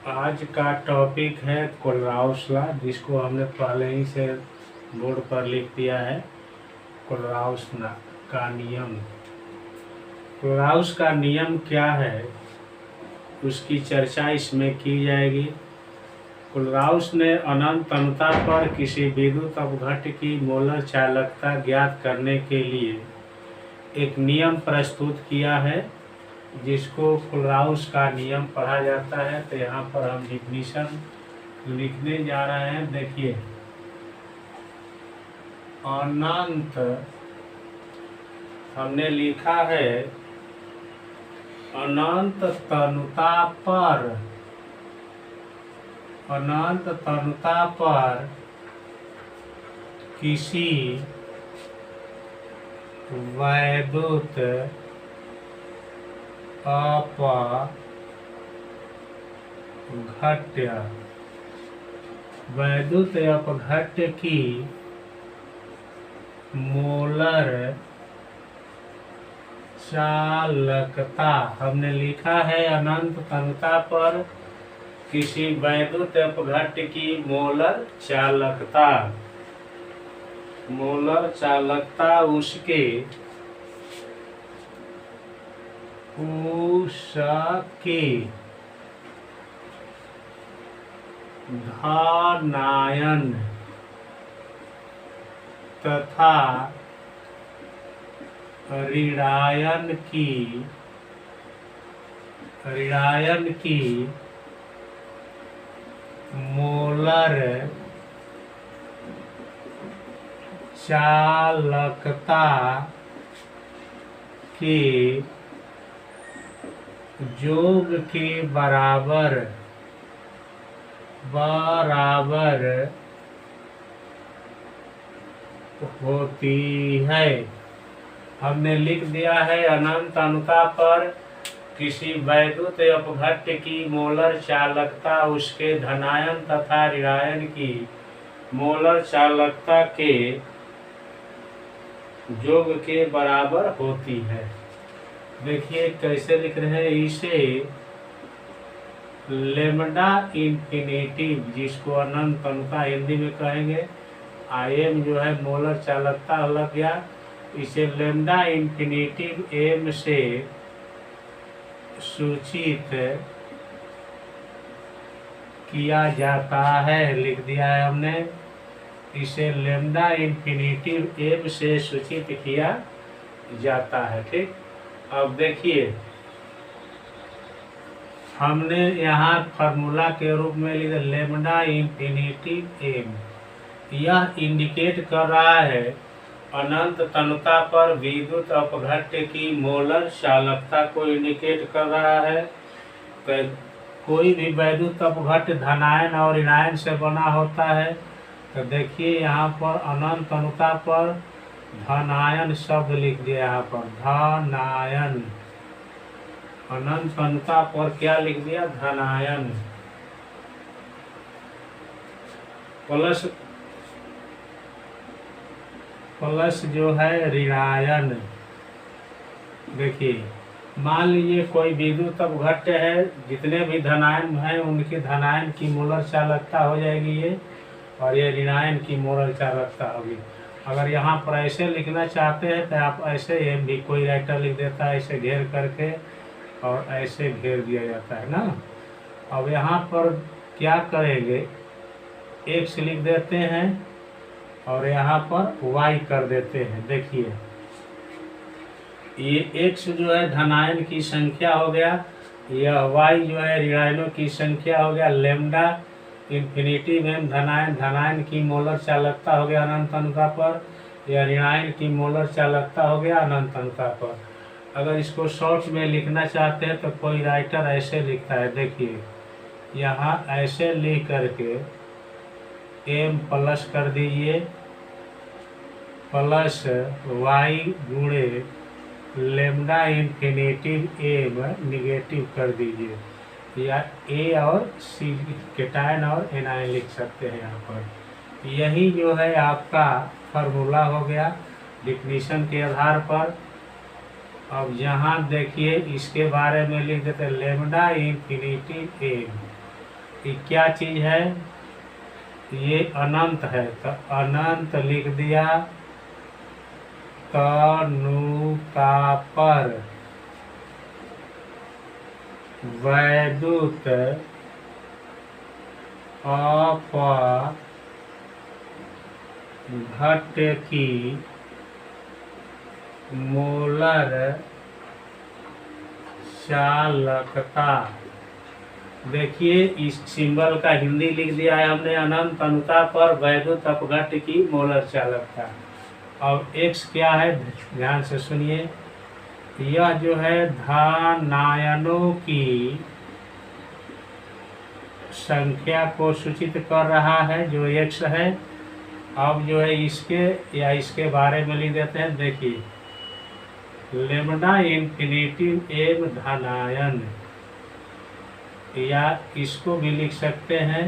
आज का टॉपिक है कोलराउस लॉ, जिसको हमने पहले ही से बोर्ड पर लिख दिया है। कोलराउस का नियम। कोलराउस का नियम क्या है, उसकी चर्चा इसमें की जाएगी। कोलराउस ने अनंत अनुता पर किसी विद्युत अपघट्य की मोलर चालकता ज्ञात करने के लिए एक नियम प्रस्तुत किया है, जिसको कोलराउस का नियम पढ़ा जाता है। तो यहाँ पर हम डिफिनीशन लिखने जा रहे हैं। देखिए, अनंत हमने लिखा है अनंत तनुता पर किसी वैद्युत अपघट्य की मोलर चालकता। हमने लिखा है अनंत तनुता पर किसी वैद्युत अपघट्य की मोलर चालकता उसके धनायन तथा ऋणायन की मोलर चालकता के योग के बराबर होती है। हमने लिख दिया है अनंत अनुता पर किसी वैद्युत अपघट्य की मोलर चालकता उसके धनायन तथा ऋणायन की मोलर चालकता के योग के बराबर होती है। देखिए कैसे लिख रहे हैं इसे। लेमडा इंफिनिटिव, जिसको अनंत अनुता हिंदी में कहेंगे, आईएम जो है मोलर चालकता लग गया। इसे लेमडा इंफिनिटिव एम से सूचित किया जाता है। लिख दिया है हमने, इसे लेमडा इंफिनिटिव एम से सूचित किया जाता है। ठीक, अब देखिए हमने यहाँ फार्मूला के रूप में लिखा लेमडा इंफिनिटिव एम। यह इंडिकेट कर रहा है अनंत तनुता पर विद्युत अपघट्य की मोलर चालकता को इंडिकेट कर रहा है। तो कोई भी वैद्युत अपघट्य धनायन और ऋणायन से बना होता है। तो देखिए यहाँ पर अनंत तनुता पर धनायन शब्द लिख दिया। यहाँ पर धनायन, अनंत तनुता पर क्या लिख दिया, धनायन। प्लस जो है ऋणायन। देखिए मान लीजिए कोई विद्युत अपघट्य है, जितने भी धनायन हैं उनकी धनायन की मोलर चालकता हो जाएगी ये, और ये ऋणायन की मोलर चालकता होगी। अगर यहाँ पर ऐसे लिखना चाहते हैं तो आप ऐसे भी कोई राइटर लिख देता है, ऐसे घेर करके, और ऐसे घेर दिया जाता है ना। अब यहाँ पर क्या करेंगे, x लिख देते हैं और यहाँ पर y कर देते हैं। देखिए ये x जो है धनायन की संख्या हो गया, यह y जो है ऋणायनों की संख्या हो गया। लेमडा इंफिनिटिव एम धनायन की मोलर चालकता हो गया अनंत अनुता पर, या ऋणायन की मोलर चालकता हो गया अनंत अनुता पर। अगर इसको शॉर्ट में लिखना चाहते हैं तो कोई राइटर ऐसे लिखता है। देखिए यहाँ ऐसे लिख करके m प्लस कर दीजिए, प्लस y गुणे लेमडा इंफिनिटिव एम निगेटिव कर दीजिए, या a और c केटायन और एनायन लिख सकते हैं यहाँ पर। यही जो है आपका फार्मूला हो गया डिफिनीशन के आधार पर। अब यहाँ देखिए इसके बारे में लिख देते हैं लेमडा इंफिनिटी एम। ये क्या चीज है? ये अनंत है, तो अनंत लिख दिया। तनुता पर वैद्युत अपघट्य की मोलर चालकता। देखिए इस सिंबल का हिंदी लिख दिया है हमने, अनंत अनुता पर वैद्युत अपघट्य की मोलर चालकता। और x क्या है, ध्यान से सुनिए। यह जो है धनायनों की संख्या को सूचित कर रहा है, जो x है। अब जो है इसके या इसके बारे में लिख देते हैं। देखिए लेमडा इंफिनिटिव एम धनायन, या इसको भी लिख सकते हैं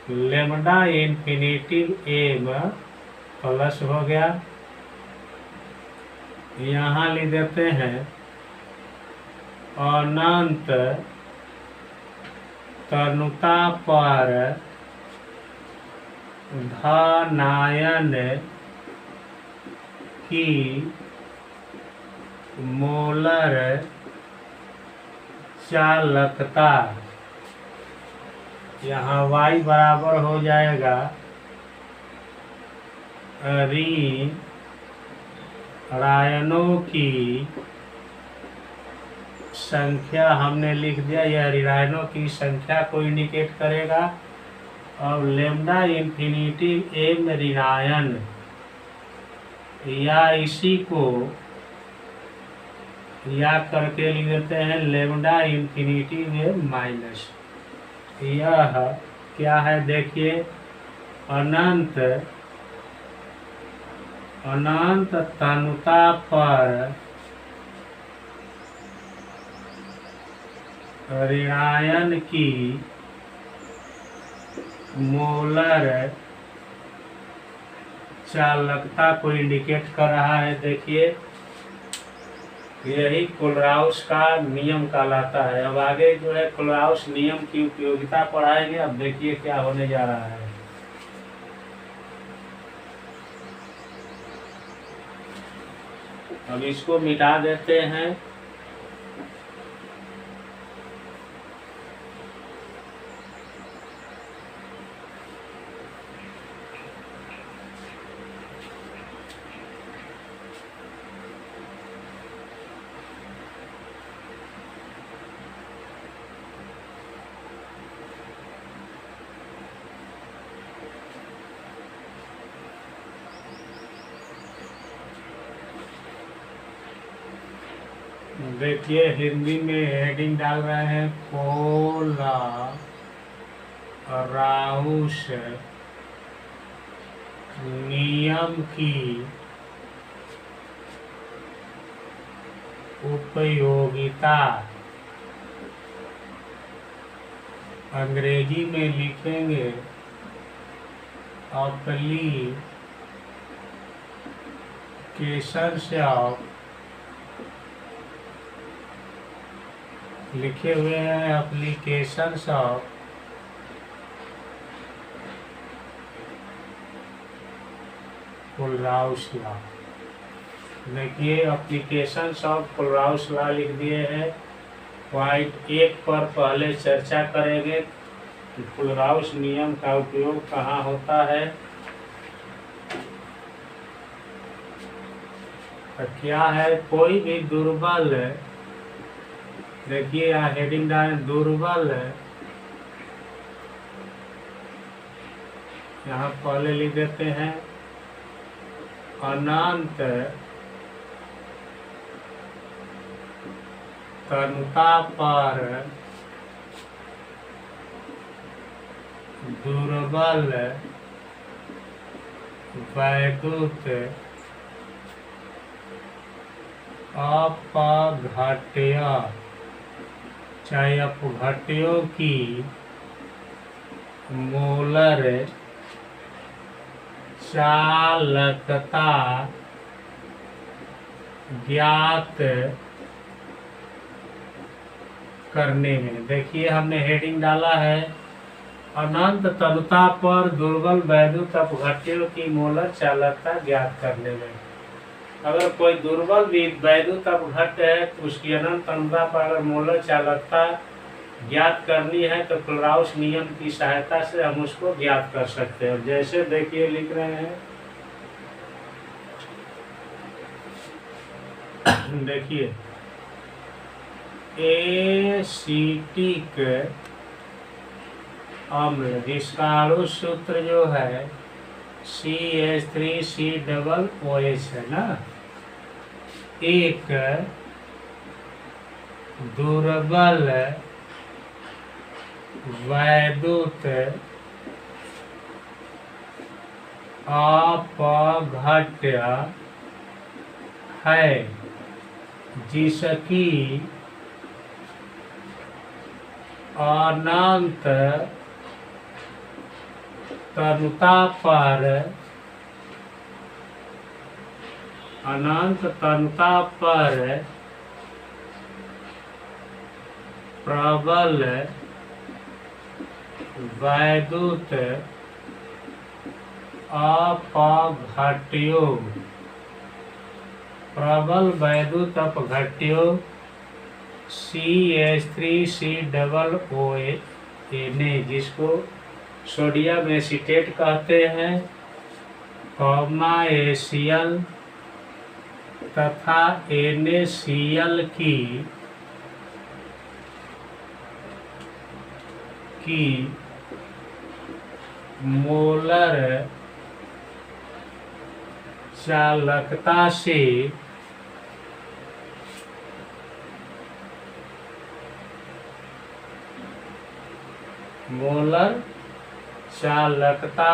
लेमडा इंफिनिटिव एम प्लस हो गया। यहाँ लिख देते हैं अनंत तनुता पर धनायन की मोलर चालकता। यहाँ y बराबर हो जाएगा ऋण रायनों की संख्या हमने लिख दिया, यह ऋणायनों की संख्या को इंडिकेट करेगा। और लेमडा इंफिनिटिव एम ऋणायन, या इसी को या करके लिख देते हैं लेमडा इंफिनिटिव एम माइनस। यह क्या है देखिए, अनंत अनंत तनुता पर ऋणायन की मोलर चालकता को इंडिकेट कर रहा है। देखिए यही कोलराउस का नियम कहलाता है। अब आगे जो है कोलराउस नियम की उपयोगिता पढ़ाएंगे। अब देखिए क्या होने जा रहा है। अब इसको मिटा देते हैं। देखिए हिंदी में हेडिंग डाल रहे हैं कोलराउस नियम की उपयोगिता। अंग्रेजी में लिखेंगे एप्लीकेशंस ऑफ, लिखे हुए हैं एप्लीकेशंस ऑफ कोलराउस लॉ। देखिए एप्लीकेशंस ऑफ कोलराउस लॉ लिख दिए हैं। पॉइंट 1 पर पहले चर्चा करेंगे कि कोलराउस नियम का उपयोग कहाँ होता है। तो क्या है, कोई भी दुर्बल, देखिए यहाँ हेडिंग डाल दुर्बल, यहाँ पहले लिख देते हैं अनंत तनुता पर दुर्बल वैद्युत अपघट्य, चाहे अपघट्यों की मोलर चालकता ज्ञात करने में। देखिए हमने हेडिंग डाला है अनंत तनुता पर दुर्बल वैद्युत अपघट्यों की मोलर चालकता ज्ञात करने में। अगर कोई दुर्बल वैद्युत अपघट्य है तो उसकी अनंत तनुता पर अगर मोलर चालकता ज्ञात करनी है तो क्लोराउस नियम की सहायता से हम उसको ज्ञात कर सकते हैं। जैसे देखिए लिख रहे हैं, देखिए एसिटिक अम्ल जिसका अणु सूत्र जो है CH3COOH है ना, एक दुर्बल वैद्युत अपघट्य है जिसकी अनंत तनुता पर प्रबल वैद्युत अपघट्यों CH3COOH जिसको सोडियम एसीटेट कहते हैं, ACl तथा NaCl की मोलर चालकता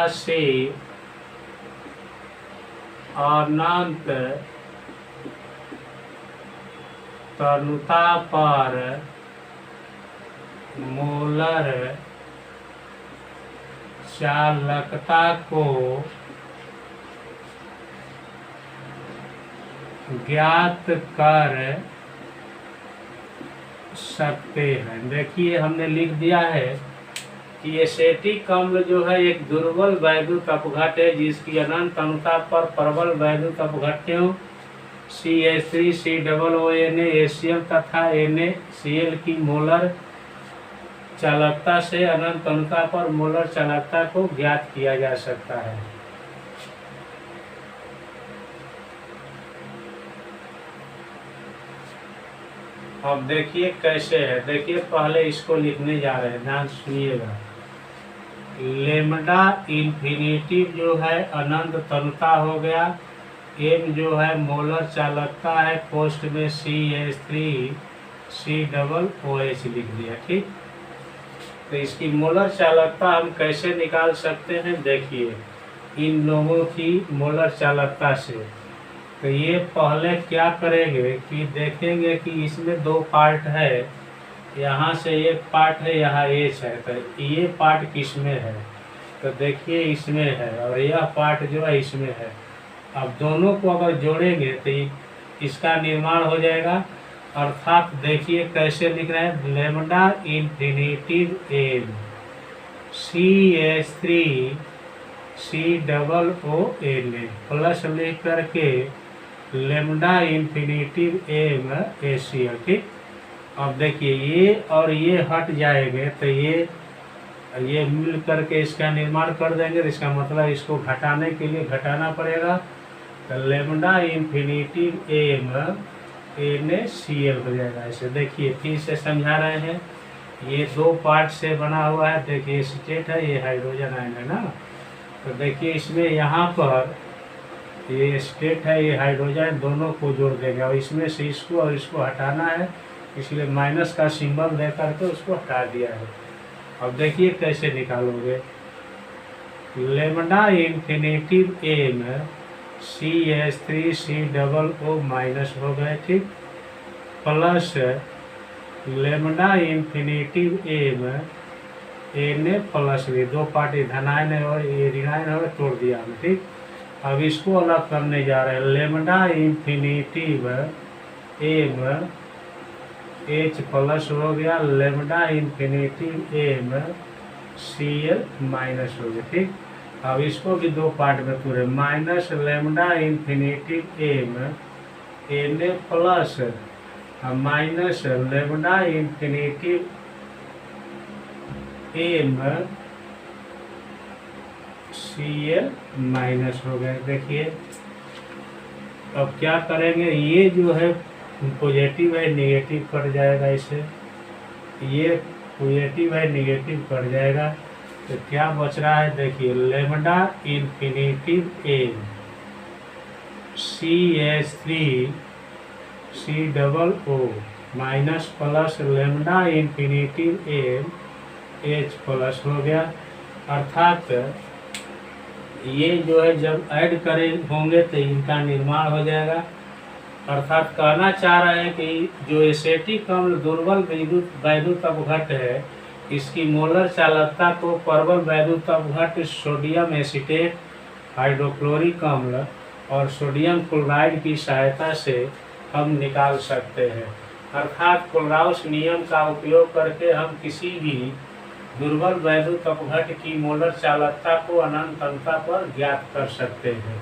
से अनंत तनुता पर मोलर चालकता को ज्ञात कर सकते हैं। देखिए हमने लिख दिया है कि एसिटिक अम्ल जो है एक दुर्बल वैद्युत अपघट्य है जिसकी अनंत तनुता पर प्रबल वैद्युत अपघट्यों CH3COOH ACl तथा NaCl की मोलर चालकता से अनंत तनुता पर मोलर चालकता को ज्ञात किया जा सकता है। अब देखिए कैसे है, देखिए पहले इसको लिखने जा रहे हैं, ध्यान सुनिएगा। लेमडा इन्फिनिटिव जो है अनंत तनुता हो गया, एम जो है मोलर चालकता है, पोस्ट में CH3COOH लिख दिया, ठीक। तो इसकी मोलर चालकता हम कैसे निकाल सकते हैं, देखिए इन लोगों की मोलर चालकता से। तो ये पहले क्या करेंगे कि देखेंगे कि इसमें दो पार्ट है, यहाँ से एक पार्ट है, यहाँ H है, तो ये पार्ट किस में है, तो देखिए इसमें है, और यह पार्ट जो है इसमें है। अब दोनों को अगर जोड़ेंगे तो इसका निर्माण हो जाएगा, अर्थात देखिए कैसे लिख रहे हैं, lambda infinitive M CH3COOH plus लिख करके लेमडा इन्फिनिटिव एम ACl, ठीक। अब देखिए ये और ये हट जाएंगे तो ये मिल करके इसका निर्माण कर देंगे, इसका मतलब इसको घटाने के लिए घटाना पड़ेगा, तो लेमडा इन्फिनिटिव एम NaCl हो जाएगा। ऐसे देखिए फिर से समझा रहे हैं, ये दो पार्ट से बना हुआ है, देखिए एसीटेट है, ये हाइड्रोजन आयन है ना, तो देखिए इसमें यहाँ पर ये एसीटेट है, ये हाइड्रोजन, दोनों को जोड़ देंगे और इसमें से इसको और इसको हटाना है, इसलिए माइनस का सिंबल दे करके उसको हटा दिया है। अब देखिए कैसे निकालोगे, lambda infinitive M CH3COO minus हो गए, ठीक, plus lambda infinitive m Na plus भी, दो पार्ट धनायन है और ये ऋणायन है, तोड़ दिया हमने, ठीक। अब इसको अलग करने जा रहे हैं, lambda infinitive m H plus हो गया, lambda infinitive m Cl minus हो गया। ठीक, अब इसको भी दो पार्ट में पूरे, minus lambda infinitive m Na plus minus lambda infinitive m Cl minus हो गया। देखिए अब क्या करेंगे, ये जो है पॉजिटिव है नेगेटिव कट जाएगा, इसे ये पॉजिटिव है नेगेटिव कट जाएगा, तो क्या बच रहा है देखिए, lambda infinitive m CH3 COO minus plus lambda infinitive m H plus हो गया। अर्थात ये जो है जब ऐड करें होंगे तो इनका निर्माण हो जाएगा। अर्थात कहना चाह रहे हैं कि जो एसिटिक अम्ल दुर्बल वैद्युत अपघट है, इसकी मोलर चालकता को प्रबल वैद्युत अपघट सोडियम एसीटेट, हाइड्रोक्लोरिक अम्ल और सोडियम क्लोराइड की सहायता से हम निकाल सकते हैं। अर्थात कोलराउस नियम का उपयोग करके हम किसी भी दुर्बल वैद्युत अपघट की मोलर चालकता को अनंत अंतर पर ज्ञात कर सकते हैं।